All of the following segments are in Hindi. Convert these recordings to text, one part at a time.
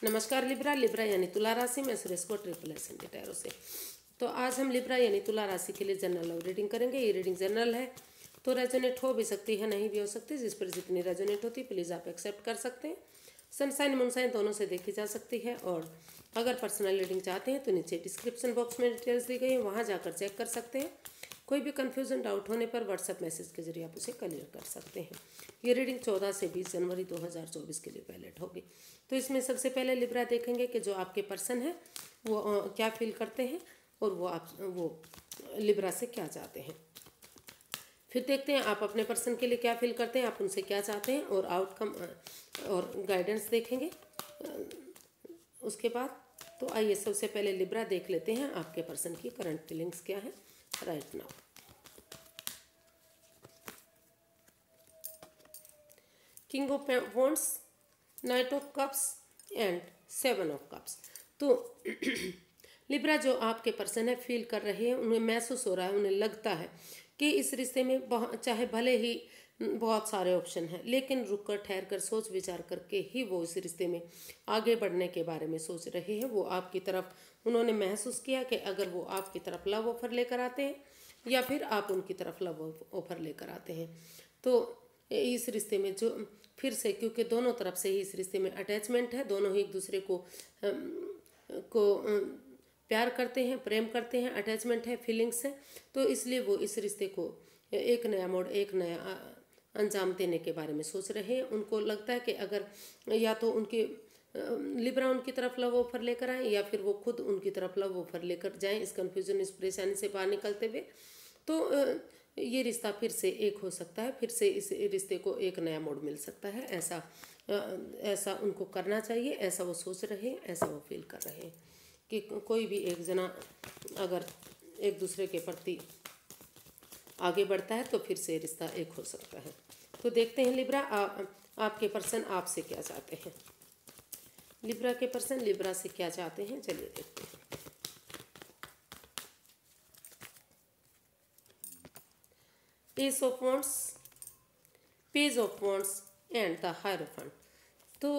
नमस्कार लिब्रा। लिब्रा यानी तुला राशि में सुरेश को ट्रिपल एस टैरो से। तो आज हम लिब्रा यानी तुला राशि के लिए जनरल लव रीडिंग करेंगे। ये रीडिंग जनरल है तो रेजोनेट हो भी सकती है, नहीं भी हो सकती। जिस पर जितनी रेजोनेट होती है प्लीज़ आप एक्सेप्ट कर सकते हैं। सनसाइन मूनसाइन दोनों से देखी जा सकती है। और अगर पर्सनल रीडिंग चाहते हैं तो नीचे डिस्क्रिप्शन बॉक्स में डिटेल्स दी गई है, वहाँ जाकर चेक कर सकते हैं। कोई भी कन्फ्यूजन डाउट होने पर व्हाट्सएप मैसेज के जरिए आप उसे क्लियर कर सकते हैं। ये रीडिंग 14 से 20 जनवरी 2024 के लिए वैलिड होगी। तो इसमें सबसे पहले लिब्रा देखेंगे कि जो आपके पर्सन है वो क्या फील करते हैं और वो लिब्रा से क्या चाहते हैं। फिर देखते हैं आप अपने पर्सन के लिए क्या फील करते हैं, आप उनसे क्या चाहते हैं, और आउटकम और गाइडेंस देखेंगे उसके बाद। तो आइए सबसे पहले लिब्रा देख लेते हैं आपके पर्सन की करंट फीलिंग्स क्या है right now. King of wands, night of cups and 7 of cups. तो लिब्रा जो आपके पर्सन है फील कर रहे हैं, उन्हें महसूस हो रहा है, उन्हें लगता है कि इस रिश्ते में चाहे भले ही बहुत सारे ऑप्शन हैं, लेकिन रुक कर ठहर कर सोच विचार करके ही वो इस रिश्ते में आगे बढ़ने के बारे में सोच रहे हैं। वो आपकी तरफ उन्होंने महसूस किया कि अगर वो आपकी तरफ लव ऑफर लेकर आते हैं या फिर आप उनकी तरफ लव ऑफर लेकर आते हैं तो इस रिश्ते में जो फिर से, क्योंकि दोनों तरफ से ही इस रिश्ते में अटैचमेंट है, दोनों ही एक दूसरे को प्यार करते हैं, प्रेम करते हैं, अटैचमेंट है, फीलिंग्स है। तो इसलिए वो इस रिश्ते को एक नया मोड़, एक नया अंजाम देने के बारे में सोच रहे हैं। उनको लगता है कि अगर या तो उनके लिब्रा उनकी तरफ लव ऑफर लेकर आए या फिर वो खुद उनकी तरफ लव ऑफर लेकर जाएं, इस कन्फ्यूजन, इस परेशानी से बाहर निकलते हुए। तो ये रिश्ता फिर से एक हो सकता है, फिर से इस रिश्ते को एक नया मोड़ मिल सकता है। ऐसा उनको करना चाहिए, ऐसा वो सोच रहे हैं, ऐसा वो फील कर रहे हैं कि कोई भी एक जना अगर एक दूसरे के प्रति आगे बढ़ता है तो फिर से रिश्ता एक हो सकता है। तो देखते हैं लिब्रा आपके पर्सन आपसे क्या चाहते हैं। लिब्रा के पर्सन लिब्रा से क्या चाहते हैं, चलिए देखते हैं। S of wands, page of wands and the hierophant. तो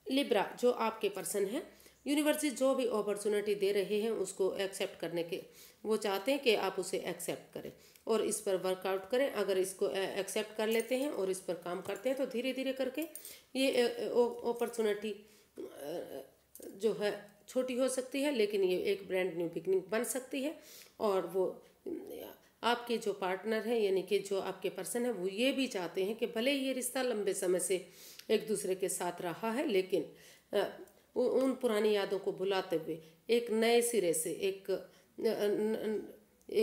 लिब्रा जो आपके पर्सन है, यूनिवर्सिटी जो भी अपॉर्चुनिटी दे रहे हैं उसको एक्सेप्ट करने के वो चाहते हैं कि आप उसे एक्सेप्ट करें और इस पर वर्कआउट करें। अगर इसको एक्सेप्ट कर लेते हैं और इस पर काम करते हैं तो धीरे धीरे करके ये अपॉर्चुनिटी जो है छोटी हो सकती है, लेकिन ये एक ब्रांड न्यू बिगनिंग बन सकती है। और वो आपके जो पार्टनर है यानी कि जो आपके पर्सन है वो ये भी चाहते हैं कि भले ये रिश्ता लंबे समय से एक दूसरे के साथ रहा है, लेकिन उन पुरानी यादों को भुलाते हुए एक नए सिरे से एक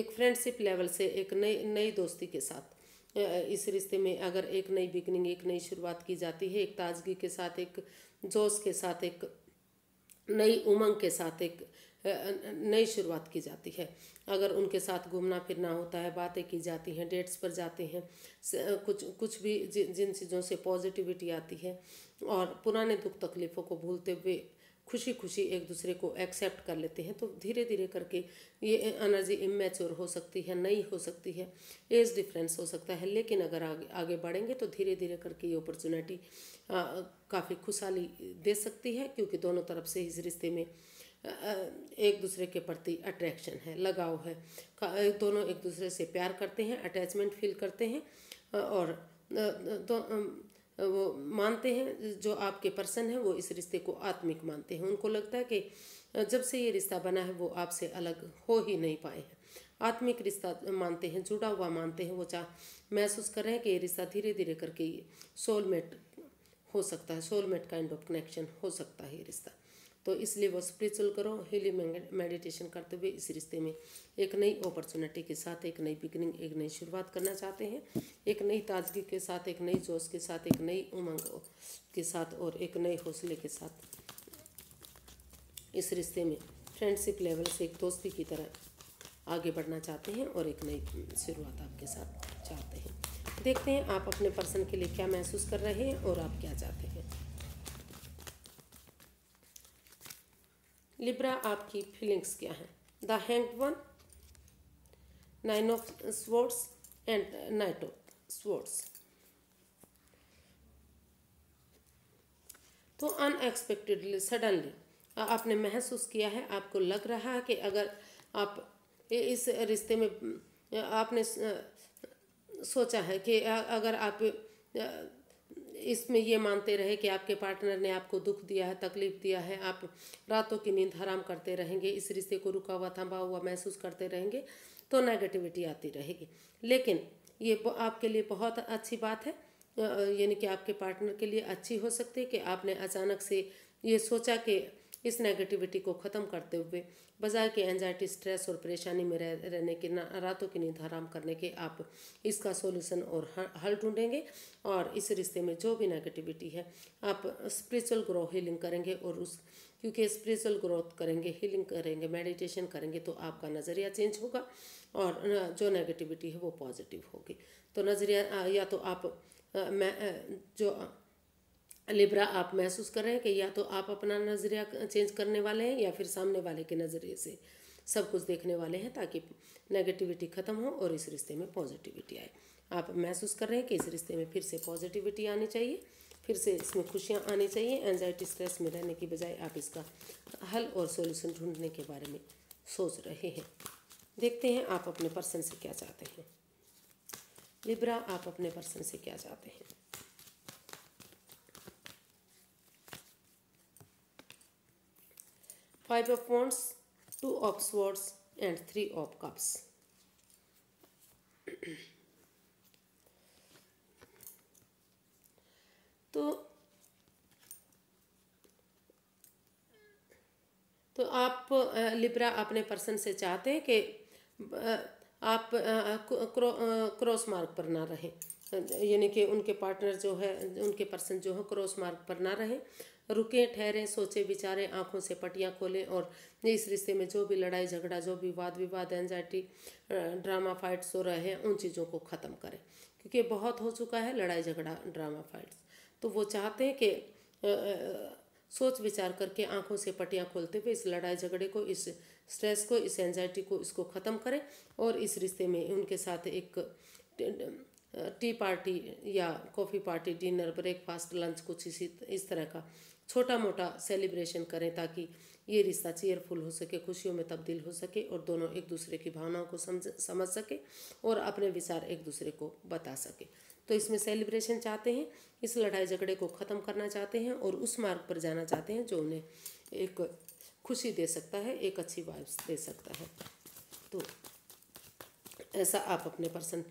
फ्रेंडशिप लेवल से एक नई दोस्ती के साथ इस रिश्ते में अगर एक नई बिगनिंग, एक नई शुरुआत की जाती है, एक ताजगी के साथ, एक जोश के साथ, एक नई उमंग के साथ एक नई शुरुआत की जाती है। अगर उनके साथ घूमना फिरना होता है, बातें की जाती हैं, डेट्स पर जाते हैं, कुछ भी जिन चीज़ों से पॉजिटिविटी आती है और पुराने दुख तकलीफ़ों को भूलते हुए खुशी खुशी एक दूसरे को एक्सेप्ट कर लेते हैं, तो धीरे धीरे करके ये एनर्जी इमेच्योर हो सकती है, नई हो सकती है, एज डिफरेंस हो सकता है, लेकिन अगर आगे बढ़ेंगे तो धीरे धीरे करके ये अपॉर्चुनिटी काफ़ी खुशहाली दे सकती है, क्योंकि दोनों तरफ से इस रिश्ते में एक दूसरे के प्रति अट्रैक्शन है, लगाव है, दोनों एक दूसरे से प्यार करते हैं, अटैचमेंट फील करते हैं और वो मानते हैं, जो आपके पर्सन है वो इस रिश्ते को आत्मिक मानते हैं। उनको लगता है कि जब से ये रिश्ता बना है वो आपसे अलग हो ही नहीं पाए हैं, आत्मिक रिश्ता मानते हैं, जुड़ा हुआ मानते हैं। वो महसूस कर रहे हैं कि ये रिश्ता धीरे धीरे करके सोलमेट हो सकता है, सोलमेट काइंड ऑफ कनेक्शन हो सकता है ये रिश्ता। तो इसलिए वो स्पिरिचुअल करो, हीलिंग मेडिटेशन करते हुए इस रिश्ते में एक नई अपॉर्चुनिटी के साथ एक नई बिगनिंग, एक नई शुरुआत करना चाहते हैं, एक नई ताजगी के साथ, एक नई जोश के साथ, एक नई उमंग के साथ और एक नए हौसले के साथ इस रिश्ते में फ्रेंडशिप लेवल से एक दोस्ती की तरह आगे बढ़ना चाहते हैं और एक नई शुरुआत आपके साथ चाहते हैं। देखते हैं आप अपने पर्सन के लिए क्या महसूस कर रहे हैं और आप क्या चाहते हैं। लिब्रा आपकी फीलिंग्स क्या है। The hanged one, 9 of swords and night of swords. तो अनएक्सपेक्टेडली सडनली आपने महसूस किया है, आपको लग रहा है कि अगर आप इस रिश्ते में आपने सोचा है कि अगर आप इसमें ये मानते रहे कि आपके पार्टनर ने आपको दुख दिया है, तकलीफ दिया है, आप रातों की नींद हराम करते रहेंगे, इस रिश्ते को रुका हुआ थमा हुआ महसूस करते रहेंगे, तो नेगेटिविटी आती रहेगी। लेकिन ये आपके लिए बहुत अच्छी बात है, यानी कि आपके पार्टनर के लिए अच्छी हो सकती है कि आपने अचानक से ये सोचा कि इस नेगेटिविटी को ख़त्म करते हुए बजाय कि एंजाइटी, स्ट्रेस और परेशानी में रहने के, रातों की नींद हराम करने के, आप इसका सॉल्यूशन और हल ढूंढेंगे और इस रिश्ते में जो भी नेगेटिविटी है आप स्पिरिचुअल ग्रो हीलिंग करेंगे। और क्योंकि स्पिरिचुअल ग्रोथ करेंगे, हीलिंग करेंगे, मेडिटेशन करेंगे तो आपका नज़रिया चेंज होगा और जो नेगेटिविटी है वो पॉजिटिव होगी। तो नज़रिया या तो आप जो लिब्रा आप महसूस कर रहे हैं कि या तो आप अपना नज़रिया चेंज करने वाले हैं या फिर सामने वाले के नज़रिए से सब कुछ देखने वाले हैं ताकि नेगेटिविटी ख़त्म हो और इस रिश्ते में पॉजिटिविटी आए। आप महसूस कर रहे हैं कि इस रिश्ते में फिर से पॉजिटिविटी आनी चाहिए, फिर से इसमें खुशियाँ आनी चाहिए। एंजाइटी, स्ट्रेस में रहने की बजाय आप इसका हल और सॉल्यूशन ढूंढने के बारे में सोच रहे हैं। देखते हैं आप अपने पर्सन से क्या चाहते हैं। लिब्रा, आप अपने पर्सन से क्या चाहते हैं। Five of Wands, Two of Swords and Three of Cups. तो आप लिब्रा अपने पर्सन से चाहते हैं कि आप क्रॉस मार्ग पर ना रहें, यानी कि उनके पार्टनर जो है, उनके पर्सन जो है क्रॉस मार्ग पर ना रहें, रुकें, ठहरें, सोचें, विचारें, आंखों से पट्टियाँ खोलें और इस रिश्ते में जो भी लड़ाई झगड़ा, जो भी वाद विवाद, एंजाइटी, ड्रामा फाइट्स हो रहे हैं उन चीज़ों को ख़त्म करें, क्योंकि बहुत हो चुका है लड़ाई झगड़ा, ड्रामा फाइट्स। तो वो चाहते हैं कि सोच विचार करके आंखों से पट्टियाँ खोलते हुए इस लड़ाई झगड़े को, इस स्ट्रेस को, इस एंजाइटी को, इसको ख़त्म करें और इस रिश्ते में उनके साथ एक टी पार्टी या coffee party, dinner, breakfast, lunch, कुछ इस तरह का छोटा मोटा सेलिब्रेशन करें ताकि ये रिश्ता चेयरफुल हो सके, खुशियों में तब्दील हो सके और दोनों एक दूसरे की भावनाओं को समझ सके और अपने विचार एक दूसरे को बता सके। तो इसमें सेलिब्रेशन चाहते हैं, इस लड़ाई झगड़े को ख़त्म करना चाहते हैं और उस मार्ग पर जाना चाहते हैं जो उन्हें एक खुशी दे सकता है, एक अच्छी वाइब्स दे सकता है। तो ऐसा आप अपने पर्सन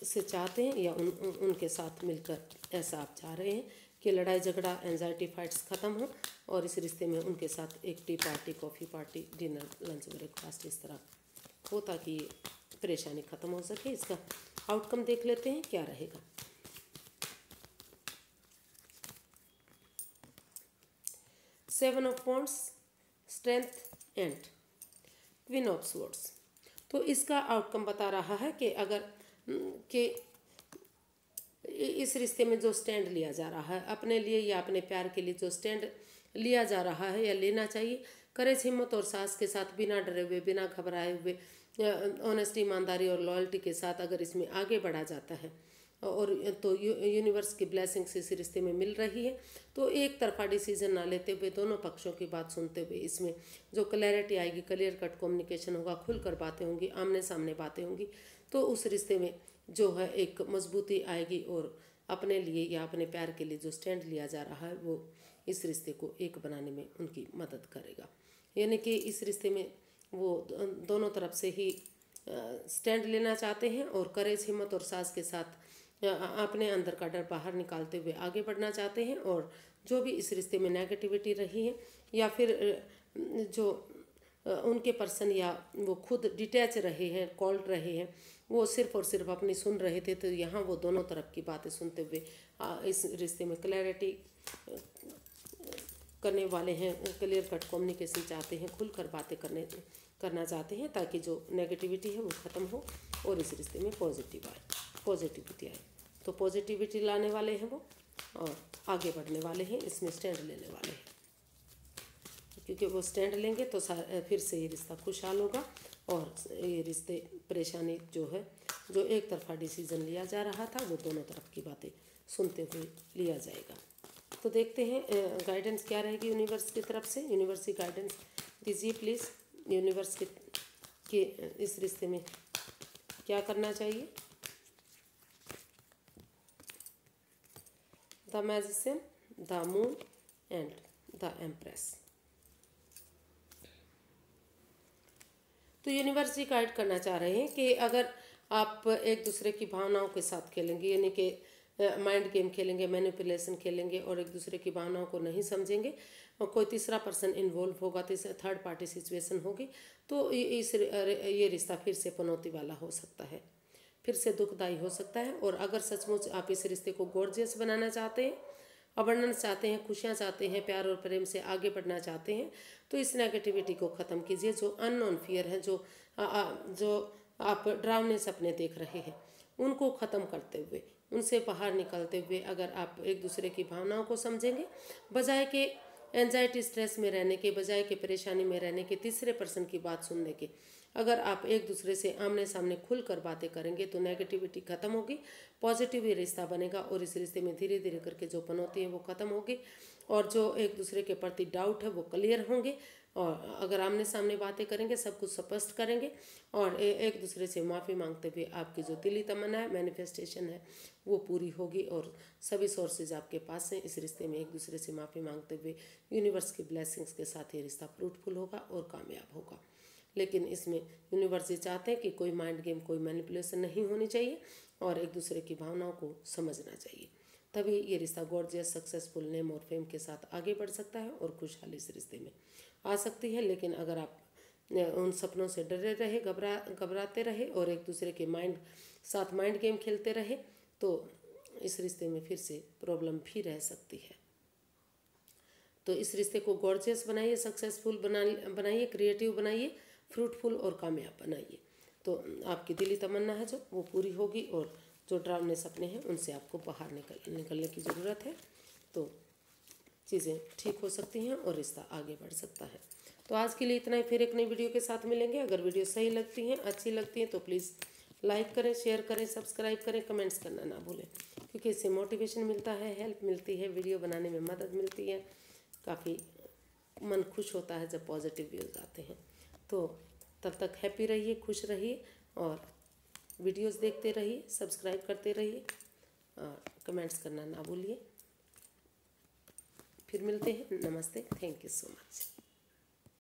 से चाहते हैं या उनके साथ मिलकर ऐसा आप चाह रहे हैं कि लड़ाई झगड़ा, एंजाइटी, फाइट्स ख़त्म हो और इस रिश्ते में उनके साथ एक T party, coffee party, dinner, lunch, breakfast इस तरह हो ताकि ये परेशानी ख़त्म हो सके। इसका आउटकम देख लेते हैं क्या रहेगा। Seven of wands, strength and queen of swords. तो इसका आउटकम बता रहा है कि अगर कि इस रिश्ते में जो स्टैंड लिया जा रहा है अपने लिए या अपने प्यार के लिए, जो स्टैंड लिया जा रहा है या लेना चाहिए, करेज, हिम्मत और साहस के साथ, बिना डरे हुए, बिना घबराए हुए, ऑनेस्टी, ईमानदारी और लॉयल्टी के साथ अगर इसमें आगे बढ़ा जाता है और तो यूनिवर्स की ब्लेसिंग्स इस रिश्ते में मिल रही है, तो एक तरफा डिसीजन ना लेते हुए, दोनों पक्षों की बात सुनते हुए इसमें जो क्लैरिटी आएगी, क्लियर कट कम्युनिकेशन होगा, खुलकर बातें होंगी, आमने सामने बातें होंगी, तो उस रिश्ते में जो है एक मजबूती आएगी और अपने लिए या अपने प्यार के लिए जो स्टैंड लिया जा रहा है वो इस रिश्ते को एक बनाने में उनकी मदद करेगा। यानी कि इस रिश्ते में वो दोनों तरफ से ही स्टैंड लेना चाहते हैं और करेज, हिम्मत और साहस के साथ अपने अंदर का डर बाहर निकालते हुए आगे बढ़ना चाहते हैं और जो भी इस रिश्ते में नेगेटिविटी रही है या फिर जो उनके पर्सन या वो खुद डिटैच रहे हैं, कॉल्ड रहे हैं, वो सिर्फ और सिर्फ अपनी सुन रहे थे, तो यहाँ वो दोनों तरफ की बातें सुनते हुए इस रिश्ते में क्लैरिटी करने वाले हैं, क्लियर कट कम्युनिकेशन चाहते हैं, खुलकर बातें करना चाहते हैं ताकि जो नेगेटिविटी है वो ख़त्म हो और इस रिश्ते में पॉजिटिविटी आए। तो पॉजिटिविटी लाने वाले हैं वो और आगे बढ़ने वाले हैं, इसमें स्टैंड लेने वाले हैं, क्योंकि वो स्टैंड लेंगे तो फिर से ये रिश्ता खुशहाल होगा और ये रिश्ते परेशानी जो है, जो एक तरफा डिसीजन लिया जा रहा था वो दोनों तरफ की बातें सुनते हुए लिया जाएगा। तो देखते हैं गाइडेंस क्या रहेगी यूनिवर्स की तरफ से। यूनिवर्स की गाइडेंस दीजिए प्लीज़। यूनिवर्स के इस रिश्ते में क्या करना चाहिए। The magician, the moon and the empress. तो यूनिवर्स जी गाइड करना चाह रहे हैं कि अगर आप एक दूसरे की भावनाओं के साथ खेलेंगे, यानी कि माइंड गेम खेलेंगे, मैनिपुलेशन खेलेंगे और एक दूसरे की भावनाओं को नहीं समझेंगे और कोई तीसरा पर्सन इन्वॉल्व होगा, तीसरा थर्ड पार्टी सिचुएशन होगी, तो ये रिश्ता फिर से पनौती वाला हो सकता है, फिर से दुखदायी हो सकता है। और अगर सचमुच आप इस रिश्ते को गॉर्जियस बनाना चाहते हैं, अबंडेंस चाहते हैं, खुशियाँ चाहते हैं, प्यार और प्रेम से आगे बढ़ना चाहते हैं, तो इस नेगेटिविटी को ख़त्म कीजिए। जो अननोन फियर है, जो आप डरावने सपने देख रहे हैं, उनको ख़त्म करते हुए, उनसे बाहर निकलते हुए अगर आप एक दूसरे की भावनाओं को समझेंगे, बजाय के एंजाइटी स्ट्रेस में रहने के, बजाय के परेशानी में रहने के, तीसरे पर्सन की बात सुनने के, अगर आप एक दूसरे से आमने सामने खुलकर बातें करेंगे तो नेगेटिविटी खत्म होगी, पॉजिटिव ये रिश्ता बनेगा और इस रिश्ते में धीरे धीरे करके जो पनौती है वो खत्म होगी और जो एक दूसरे के प्रति डाउट है वो क्लियर होंगे। और अगर आमने सामने बातें करेंगे, सब कुछ स्पष्ट करेंगे और एक दूसरे से माफ़ी मांगते हुए आपकी जो दिली तमन्ना है, मैनिफेस्टेशन है, वो पूरी होगी और सभी सोर्सेज आपके पास हैं। इस रिश्ते में एक दूसरे से माफ़ी मांगते हुए यूनिवर्स की ब्लेसिंग्स के साथ ये रिश्ता फ्रूटफुल होगा और कामयाब होगा। लेकिन इसमें यूनिवर्स ये चाहते हैं कि कोई माइंड गेम, कोई मैनिपुलेशन नहीं होनी चाहिए और एक दूसरे की भावनाओं को समझना चाहिए, तभी ये रिश्ता गॉर्जियस, सक्सेसफुल, नेम और फेम के साथ आगे बढ़ सकता है और खुशहाली इस रिश्ते में आ सकती है। लेकिन अगर आप उन सपनों से डरे रहे, घबराते रहे और एक दूसरे के साथ माइंड गेम खेलते रहे, तो इस रिश्ते में फिर से प्रॉब्लम भी रह सकती है। तो इस रिश्ते को गॉर्जियस बनाइए, सक्सेसफुल बनाइए, क्रिएटिव बनाइए, फ्रूटफुल और कामयाब बनाइए, तो आपकी दिली तमन्ना है जो वो पूरी होगी और जो डरावने सपने हैं उनसे आपको बाहर निकलने की ज़रूरत है, तो चीज़ें ठीक हो सकती हैं और रिश्ता आगे बढ़ सकता है। तो आज के लिए इतना ही, फिर एक नई वीडियो के साथ मिलेंगे। अगर वीडियो सही लगती हैं, अच्छी लगती हैं तो प्लीज़ लाइक करें, शेयर करें, सब्सक्राइब करें, कमेंट्स करना ना भूलें, क्योंकि इससे मोटिवेशन मिलता है, हेल्प मिलती है, वीडियो बनाने में मदद मिलती है, काफ़ी मन खुश होता है जब पॉजिटिव व्यूज़ आते हैं। तो तब तक हैप्पी रहिए, खुश रहिए और वीडियोस देखते रहिए, सब्सक्राइब करते रहिए और कमेंट्स करना ना भूलिए। फिर मिलते हैं। नमस्ते, थैंक यू सो मच।